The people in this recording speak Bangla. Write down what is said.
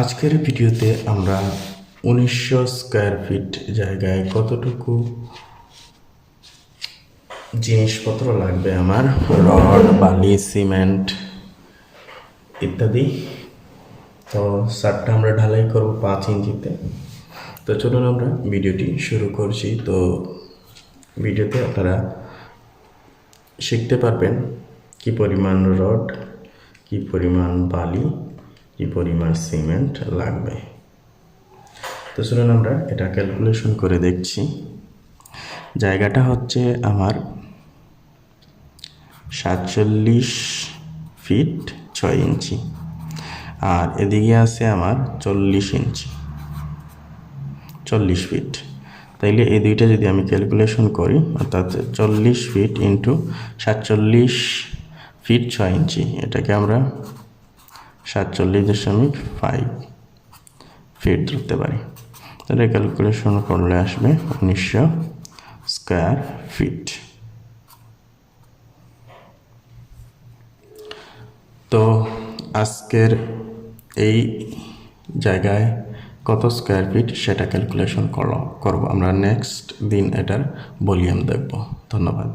আজকের ভিডিওতে আমরা 1900 স্কয়ার ফিট জায়গায় কতটুকু জিনিসপত্র লাগবে আমার, রড, বালি, সিমেন্ট ইত্যাদি। তো ছাদটা আমরা ঢালাই করব 5 ইঞ্চিতে। তো চলুন আমরা ভিডিওটি শুরু করছি। তো ভিডিওতে আপনারা শিখতে পারবেন কি পরিমাণ রড, কি পরিমাণ বালি, কি পরিমাণ সিমেন্ট লাগবে। তো চলুন আমরা এটা ক্যালকুলেশন করে দেখছি। জায়গাটা হচ্ছে আমার 47 ফিট 6 ইঞ্চি, আর এদিকে আছে আমার 40 ইঞ্চি, 40 ফিট। তাইলে এই দুইটা যদি আমি ক্যালকুলেশন করি, অর্থাৎ 40 ফিট ইন্টু 47 ফিট 6 ইঞ্চি, এটাকে আমরা 47.5 ফিট ধরতে পারি। তাহলে ক্যালকুলেশন করলে আসবে 1900 স্কয়ার ফিট। তো আজকের এই জায়গায় কত স্কয়ার ফিট সেটা ক্যালকুলেশন করব আমরা। নেক্সট দিন এটার ভলিউম দেখব। ধন্যবাদ।